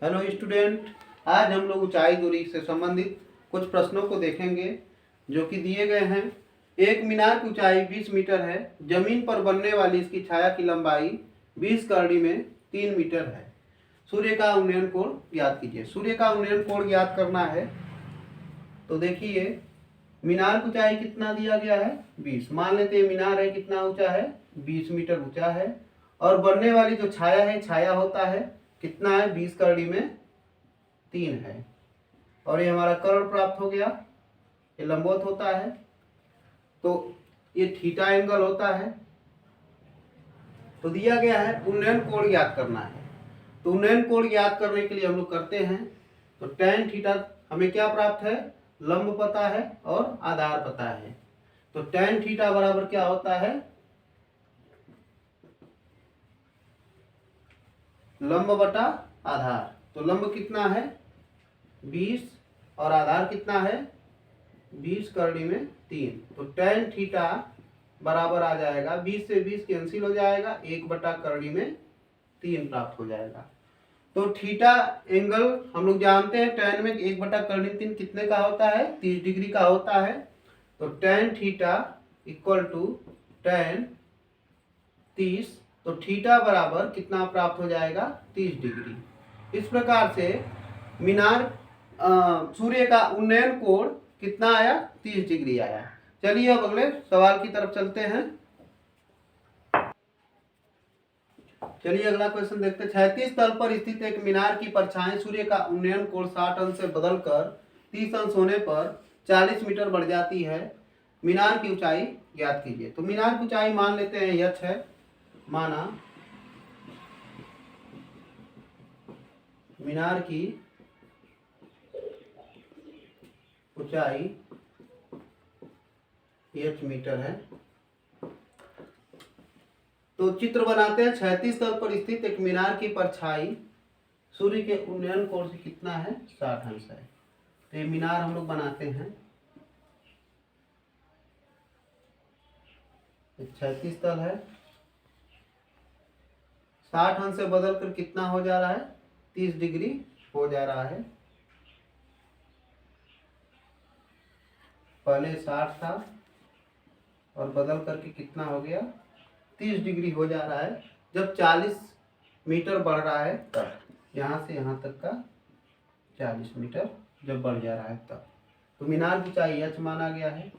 Hello student, आज हम लोग ऊंचाई दूरी से संबंधित कुछ प्रश्नों को देखेंगे जो कि दिए गए हैं। एक मीनार की ऊंचाई 20 मीटर है। जमीन पर बनने वाली इसकी छाया की लंबाई 20 कड़ी में 3 मीटर है। सूर्य का उन्नयन कोण ज्ञात कीजिए। सूर्य का उन्नयन कोण ज्ञात करना है तो देखिए, मीनार की ऊंचाई कितना दिया गया है 20। मान लेते हैं मीनार है कितना ऊंचा है 20 मीटर ऊंचा है। और बनने वाली जो छाया है, छाया होता है कितना है 20 कड़ी में 3 है। और ये हमारा कर्ण प्राप्त हो गया, ये लंबवत होता है तो ये थीटा एंगल होता है। तो दिया गया है उन्नयन कोण ज्ञात करना है। तो उन्नयन कोण ज्ञात करने के लिए हम लोग करते हैं तो tan थीटा हमें क्या प्राप्त है, लंब पता है और आधार पता है। तो tan थीटा बराबर क्या होता है, लंब बटा आधार। तो लंब कितना है 20 और आधार कितना है 20 कड़ी में 3। तो tan थीटा बराबर आ जाएगा 20 से 20 कैंसिल हो जाएगा, 1 कड़ी में 3 प्राप्त हो जाएगा। तो थीटा एंगल हम लोग जानते हैं tan में 1 कड़ी 3 कितने का होता है 30 डिग्री का होता है। तो tan theta equal to tan 30। तो थीटा बराबर कितना प्राप्त हो जाएगा 30 डिग्री। इस प्रकार से मीनार सूर्य का उन्नयन कोण कितना आया 30 डिग्री आया। चलिए अब अगले सवाल की तरफ चलते हैं। चलिए अगला क्वेश्चन देखते हैं। 36 तल पर स्थित एक मीनार की परछाई सूर्य का उन्नयन कोण 60 अंश से बदलकर 30 अंश होने पर 40 मीटर बढ़ जाती है। मीनार की ऊंचाई ज्ञात कीजिए। तो मीनार की ऊंचाई मान लेते हैं h है। माना मीनार की ऊंचाई h मीटर है। तो चित्र बनाते हैं। 36 तल पर स्थित एक मीनार की परछाई सूर्य के उन्नयन कोण से कितना है 60 अंश है। तो ये मीनार हम लोग बनाते हैं। 36 तल है, 60 अंश से बदल कर कितना हो जा रहा है 30 डिग्री हो जा रहा है। पहले 60 था और बदल करके कितना हो गया 30 डिग्री हो जा रहा है। जब 40 मीटर बढ़ रहा है तब, यहाँ से यहाँ तक का 40 मीटर जब बढ़ जा रहा है तब। तो मीनार की ऊंचाई h माना गया है।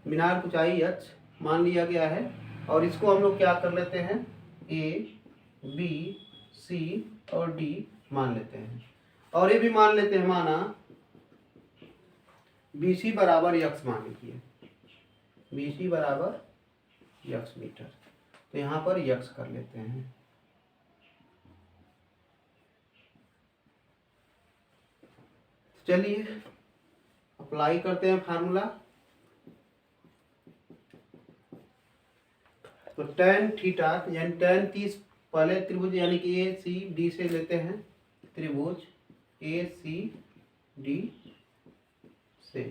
मीनार की ऊंचाई h मान लिया गया है। और इसको हम लोग क्या कर लेते हैं, a, b, c और d मान लेते हैं। और ये भी मान लेते हैं, माना BC बराबर x मान लीजिए। BC बराबर x मीटर। तो यहाँ पर x कर लेते हैं। चलिए अप्लाई करते हैं फार्मूला। तो tan थीटा यानी tan 30, पहले त्रिभुज यानी कि ACD से लेते हैं। त्रिभुज ACD से,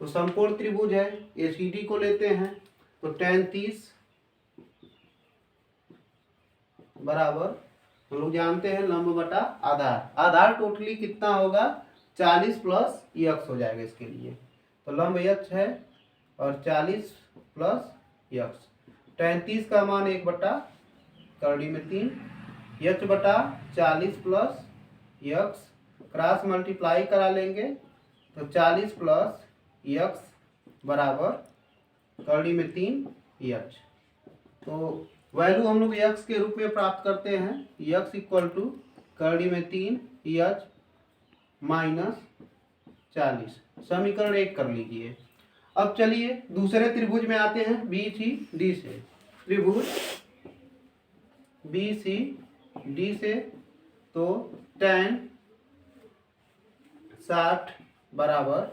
तो समकोण त्रिभुज है ACD को लेते हैं। तो tan 30 बराबर हम लोग जानते हैं लंब बटा आधार। आधार टोटली कितना होगा 40 प्लस x हो जाएगा इसके लिए। तो लंब h है और 40 प्लस x। tan 30 का मान 1 में 3, h बटा 40 प्लस x क्रॉस मल्टीप्लाई करा लेंगे तो 40 प्लस x बराबर में 3 h। तो वैल्यू हम लोग x के रूप में प्राप्त करते हैं। x इक्वल टू में 3 h माइनस 40। समीकरण 1 कर लीजिए। अब चलिए दूसरे त्रिभुज में आते हैं BCD से। त्रिभुज BCD से, तो tan 60 बराबर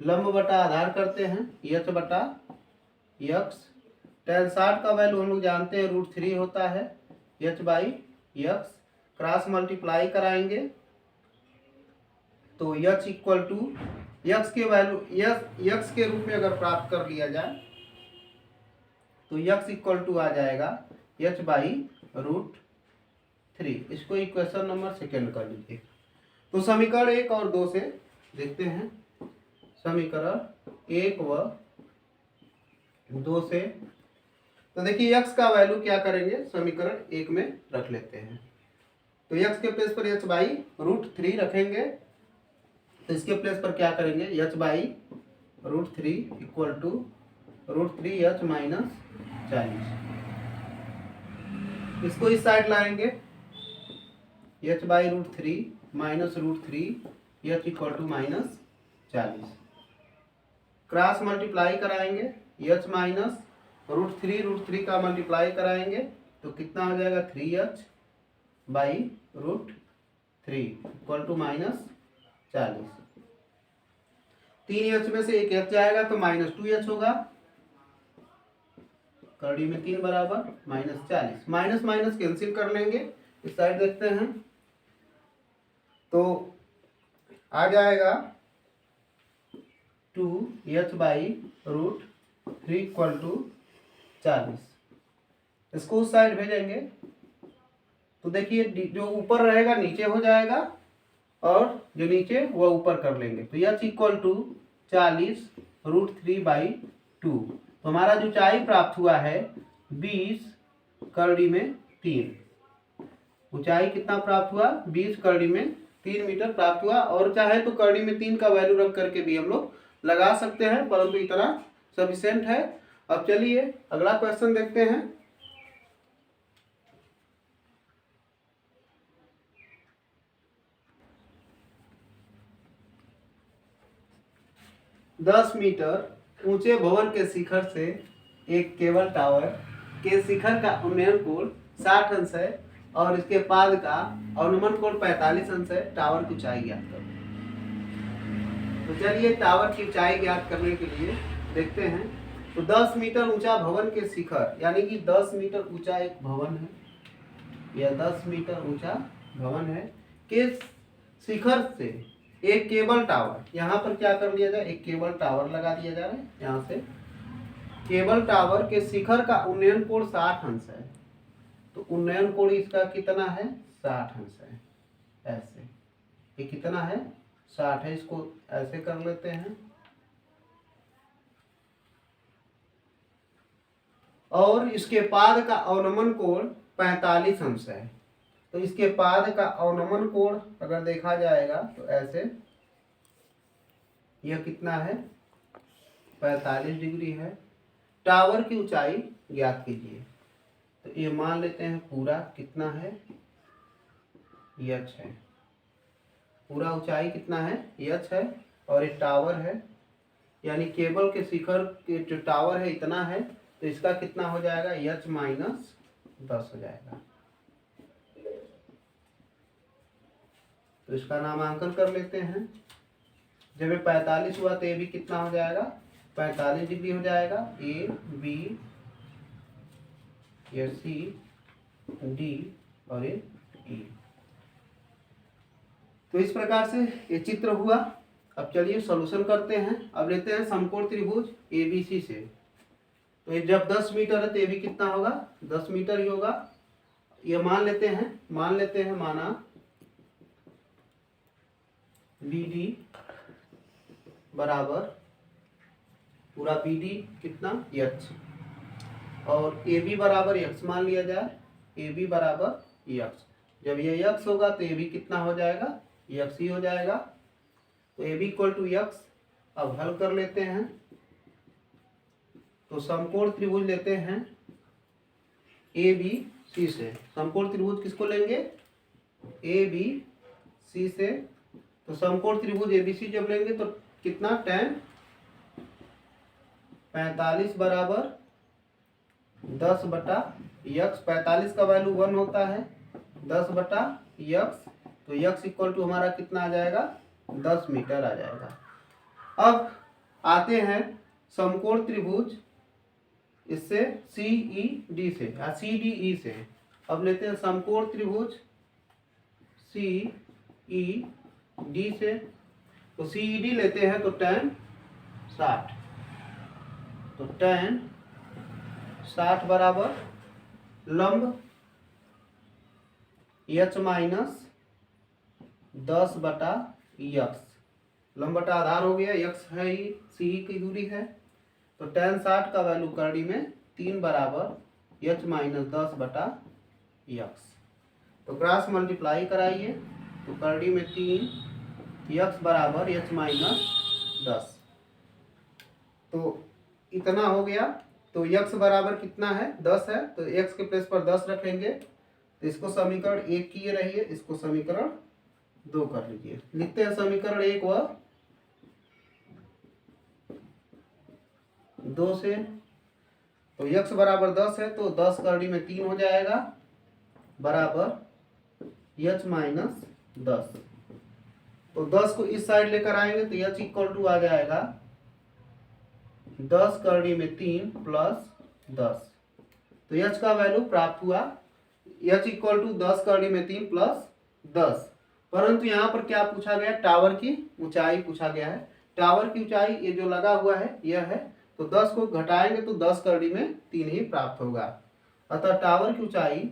लंब बटा आधार करते हैं h बटा x। tan 60 का वैल्यू हम लोग जानते हैं √3 होता है h/x। क्रॉस मल्टीप्लाई कराएंगे तो h इक्वल टू x के वैल्यू x के रूप में अगर प्राप्त कर लिया जाए तो यक्स इक्वल टू आ जाएगा h/√3। इसको इक्वेशन नंबर सेकेंड कर लीजिए। तो समीकरण 1 और 2 से देखते हैं। समीकरण 1 व 2 से तो देखिए x का वैल्यू क्या करेंगे, समीकरण 1 में रख लेते हैं। तो x के प्लेस पर h/√3 रखेंगे। तो इसके प्लेस पर क्या करेंगे, h/√3 इक्वल टू √3h - 40। इसको इस साइड लाएंगे, h/√3 minus √3h equal to -40। Cross multiply कराएंगे, h माइनस √3 का मल्टीप्लाई कराएंगे तो कितना हो जाएगा 3h/√3 इक्वल टू -40। 3h में से एक h जाएगा तो -2h होगा, कड़ी में 3 बराबर -40। माइनस माइनस कैंसिल कर लेंगे, इस साइड देखते हैं तो आ जाएगा 2h/√3 इक्वल टू 40। इसको उस साइड भेजेंगे तो देखिए जो ऊपर रहेगा नीचे हो जाएगा और जो नीचे वो ऊपर कर लेंगे। तो h इक्वल टू 40√3/2। तो हमारा जो ऊंचाई प्राप्त हुआ है 20 कड़ी में 3। ऊंचाई कितना प्राप्त हुआ, 20 कड़ी में 3 मीटर प्राप्त हुआ। और चाहे तो कड़ी में 3 का वैल्यू रख करके भी हम लोग लगा सकते हैं, परंतु इतना सफिशिएंट है। अब चलिए अगला क्वेश्चन देखते हैं। दस मीटर ऊंचे भवन के शिखर से एक केबल टावर के शिखर का उन्नयन कोण 60 अंश है और इसके पाद का अवनमन कोण 45 अंश है। टावर की ऊंचाई ज्ञात करो। तो चलिए टावर की ऊंचाई ज्ञात करने के लिए देखते हैं। तो 10 मीटर ऊंचा भवन के शिखर, यानी कि 10 मीटर ऊंचा एक भवन है, यह 10 मीटर ऊंचा भवन है के शिखर से एक केबल टावर, यहाँ पर क्या कर लिया जाए, एक केबल टावर लगा दिया जा रहा है। यहाँ से केबल टावर के शिखर का उन्नयन कोण 60 अंश है। तो उन्नयन कोण इसका कितना है, 60 अंश है। ऐसे ये कितना है, 60 है। इसको ऐसे कर लेते हैं। और इसके पाद का अवनमन कोण 45 अंश है। तो इसके पाद का अवनमन कोण अगर देखा जाएगा तो ऐसे, यह कितना है, 45 डिग्री है। टावर की ऊंचाई ज्ञात कीजिए। तो ये मान लेते हैं पूरा कितना है, h है। पूरा ऊंचाई कितना है, h है। और ये टावर है, यानी केबल के शिखर के जो टावर है इतना है। तो इसका कितना हो जाएगा, h माइनस 10 हो जाएगा। तो इसका नामांकन कर लेते हैं। जब ये 45 हुआ तो ये भी कितना हो जाएगा, 45 डिग्री हो जाएगा। ए बी या सी डी और ये ई। तो इस प्रकार से ये चित्र हुआ। अब चलिए सॉल्यूशन करते हैं। अब लेते हैं समकोण त्रिभुज एबीसी से। तो ये जब 10 मीटर है तो ये भी कितना होगा, 10 मीटर ही होगा। ये मान लेते हैं माना बी डी बराबर पूरा बी डी कितना, x, और ए बी बराबर x मान लिया जाए। ए बी बराबर x, जब ये x होगा तो ए बी कितना हो जाएगा, x ही हो जाएगा। तो A B equal to x। अब हल कर लेते हैं। तो समकोण त्रिभुज लेते हैं ए बी सी से। समकोण त्रिभुज किसको लेंगे, ए बी सी से। तो समकोण त्रिभुज एबीसी जब लेंगे तो कितना, tan 45 बराबर 10/x। 45 का वैल्यू 1 होता है, 10/x। तो x इक्वल टू हमारा कितना आ जाएगा, 10 मीटर आ जाएगा। अब आते हैं समकोण त्रिभुज इससे सी ई डी से या सी डी ई से। अब लेते हैं समकोण त्रिभुज सी ई डी से। तो सी ई डी लेते हैं तो tan 60। तो tan 60 बराबर लंब h माइनस 10/x। लंब बटा आधार हो गया, x है ही, सी की दूरी है, तो tan 60 का वैल्यू करड़ी में 3 बराबर h माइनस 10/x। तो क्रॉस मल्टीप्लाई कराइए, तो करड़ी में 3 x बराबर h माइनस 10। तो इतना हो गया। तो x बराबर कितना है, 10 है, तो x के प्लेस पर 10 रखेंगे, तो इसको समीकरण 1 किए रहिए, इसको समीकरण 2 कर लीजिए। लिखते हैं समीकरण 1 व 2 से। तो x बराबर 10 है, तो 10 करड़ी में 3 हो जाएगा बराबर h माइनस 10। तो 10 को इस साइड लेकर आएंगे तो h इक्वल टू आ जाएगा 10 करड़ी में 3 प्लस 10। तो h का वैल्यू प्राप्त हुआ, h इक्वल टू 10 करड़ी में 3 प्लस 10। परंतु यहाँ पर क्या पूछा गया, टावर की ऊंचाई पूछा गया है। टावर की ऊंचाई ये जो लगा हुआ है यह है, तो 10 को घटाएंगे तो 10 करड़ी में 3 ही प्राप्त होगा। अतः टावर की ऊंचाई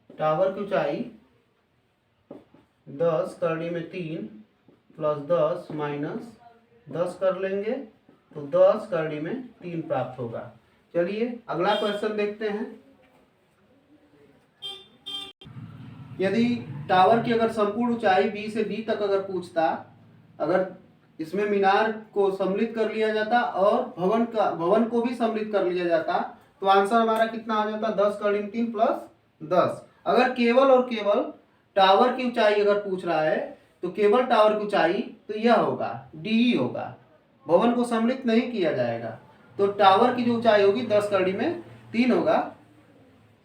टावर की ऊंचाई 10 करड़ी में 3 प्लस 10 माइनस 10 कर लेंगे तो 10 करड़ी में 3 प्राप्त होगा। चलिए अगला क्वेश्चन देखते हैं। यदि टावर की अगर संपूर्ण ऊंचाई बी से बी तक अगर पूछता, अगर इसमें मीनार को सम्मिलित कर लिया जाता और भवन को भी सम्मिलित कर लिया जाता, तो आंसर हमारा कितना आ जाता, 10 करड़ी में 3 प्लस 10। अगर केवल और केवल टावर की ऊंचाई अगर पूछ रहा है तो केवल टावर की ऊंचाई तो यह होगा डी ही होगा, भवन को सम्मिलित नहीं किया जाएगा। तो टावर की जो ऊंचाई होगी 10 करड़ी में 3 होगा।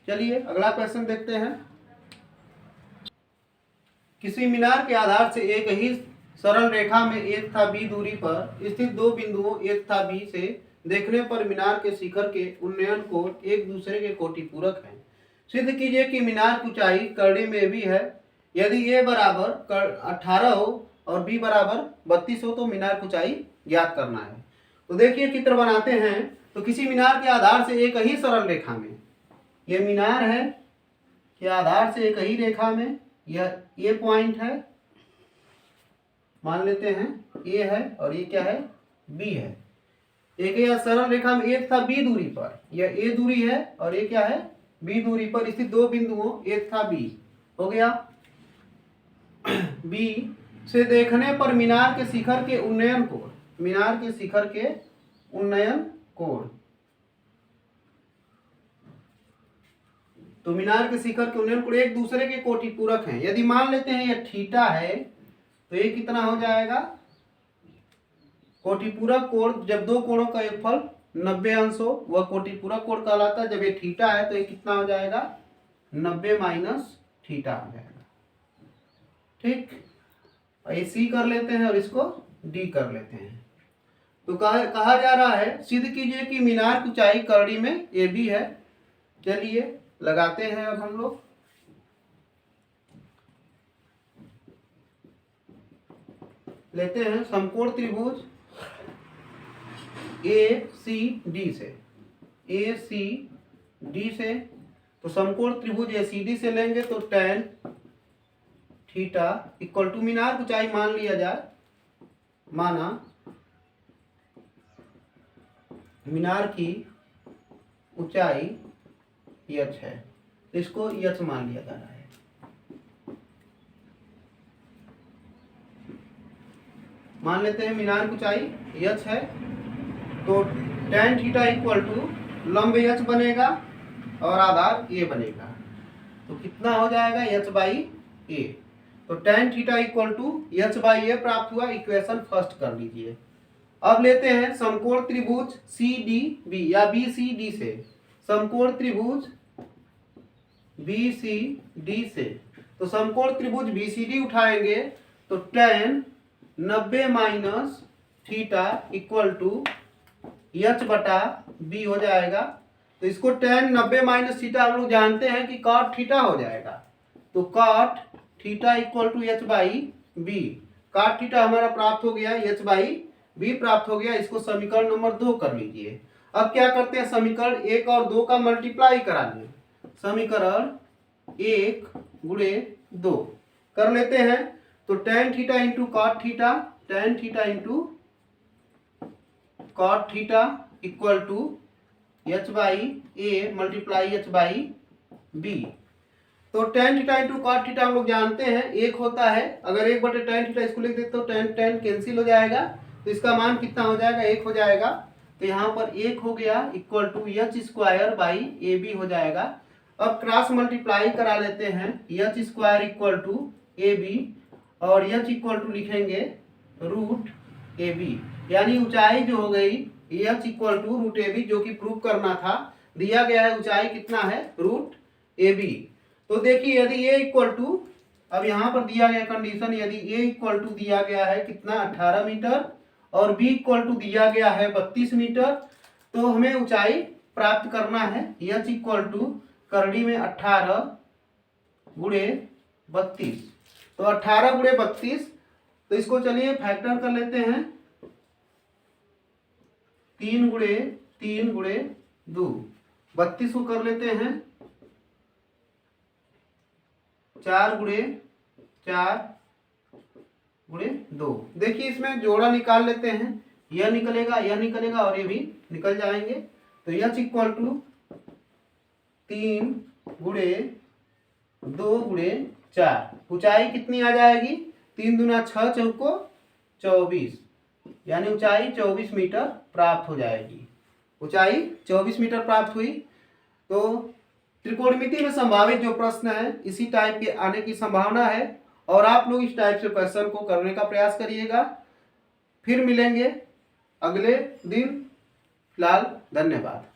चलिए अगला क्वेश्चन देखते हैं। किसी मीनार के आधार से एक ही सरल रेखा में ए तथा बी दूरी पर स्थित दो बिंदुओं ए तथा बी से देखने पर मीनार के शिखर के उन्नयन कोण एक दूसरे के कोटि पूरक हैं। सिद्ध कीजिए कि मीनार की ऊंचाई करड़ी में भी है। यदि ए बराबर 18 हो और बी बराबर 32 हो तो मीनार की ऊंचाई ज्ञात करना है। तो देखिए चित्र बनाते हैं। तो किसी मीनार के आधार से एक ही सरल रेखा में, यह मीनार है के आधार से एक ही रेखा में, यह ए पॉइंट है, मान लेते हैं ए है, और ये क्या है, बी है। एक यह सरल रेखा में ए तथा बी दूरी पर, यह ए दूरी है और ये क्या है, बी दूरी पर स्थित दो बिंदुओं ए तथा बी हो गया। बी से देखने पर मीनार के शिखर के उन्नयन कोण, मीनार के शिखर के उन्नयन कोण, तो मीनार के शिखर के उन्नयन कोण एक दूसरे के कोटि पूरक हैं। यदि मान लेते हैं यह थीटा है तो ये कितना हो जाएगा, कोटि पूरक कोण, जब दो कोणों का योगफल 90 अंश हो वह कोटि पूरक कोण कहलाता है। जब ये थीटा है तो ये कितना हो जाएगा, 90 माइनस थीटा हो जाएगा। ठीक, ये सी कर लेते हैं और इसको डी कर लेते हैं। तो कहा जा रहा है सिद्ध कीजिए कि मीनार की ऊंचाई करड़ी में ए बी है। चलिए लगाते हैं अब हम लोग। लेते हैं समकोण त्रिभुज ए सी डी से, ए सी डी से, तो समकोण त्रिभुज ए सी डी से लेंगे तो tan थीटा इक्वल टू मीनार की ऊंचाई मान लिया जाए, माना मीनार की ऊंचाई h है, इसको h मान लिया जा रहा है। मान लेते हैं मीनार की ऊंचाई h है, तो tan थीटा इक्वल टू लंब h बनेगा और आधार a बनेगा, तो कितना हो जाएगा, h बाई a। तो tan theta equal to h by a प्राप्त हुआ। इक्वेशन फर्स्ट कर लीजिए। अब लेते हैं समकोण त्रिभुज सी डी बी या बी सी डी से, समकोण त्रिभुज बी सी डी से, तो समकोण त्रिभुज बी सी डी उठाएंगे तो tan 90 minus theta equal to h बटा बी हो जाएगा। तो इसको tan 90 माइनस थीटा हम लोग जानते हैं कि cot थीटा हो जाएगा, तो cot theta equal to h by B. cot theta हमारा प्राप्त हो गया, h बाई बी प्राप्त हो गया। इसको समीकरण नंबर 2 कर लीजिए। अब क्या करते हैं, समीकरण 1 और 2 का मल्टीप्लाई करा लें। समीकरण 1 गुणे 2 कर लेते हैं तो tan theta into cot theta, tan theta into cot theta equal to h by A multiply h by B. तो tan theta into cot theta हम लोग जानते हैं 1 होता है। अगर 1/tan थीटा इसको लिख देते तो tan कैंसिल हो जाएगा, तो इसका मान कितना हो जाएगा, 1 हो जाएगा। तो यहाँ पर 1 हो गया equal to h square by A B हो जाएगा। अब क्रॉस मल्टीप्लाई करा लेते हैं, h square equal to A B और h इक्वल टू लिखेंगे रूट ए बी, यानी ऊंचाई जो हो गई h equal to root A B, जो कि प्रूव करना था। दिया गया है ऊंचाई कितना है, रूट ए बी। तो देखिए यदि a इक्वल टू, अब यहाँ पर दिया गया कंडीशन, यदि a इक्वल टू दिया गया है कितना 18 मीटर और b इक्वल टू दिया गया है 32 मीटर, तो हमें ऊंचाई प्राप्त करना है h इक्वल टू करड़ी में 18 गुणे 32। तो 18 गुणे 32, तो इसको चलिए फैक्टर कर लेते हैं, 3 गुणे 3 गुणे 2, 32 को कर लेते हैं 4 गुणे 4 गुणे 2। देखिए इसमें जोड़ा निकाल लेते हैं, यह निकलेगा और ये भी निकल जाएंगे। तो h इक्वल टू 3 गुणे 2 गुणे 4, ऊंचाई कितनी आ जाएगी, 3 दूना 6 चौको 24, यानी ऊंचाई 24 मीटर प्राप्त हो जाएगी। ऊंचाई 24 मीटर प्राप्त हुई। तो त्रिकोणमिति में संभावित जो प्रश्न है इसी टाइप के आने की संभावना है, और आप लोग इस टाइप से क्वेश्चन को करने का प्रयास करिएगा। फिर मिलेंगे अगले दिन। फिलहाल धन्यवाद।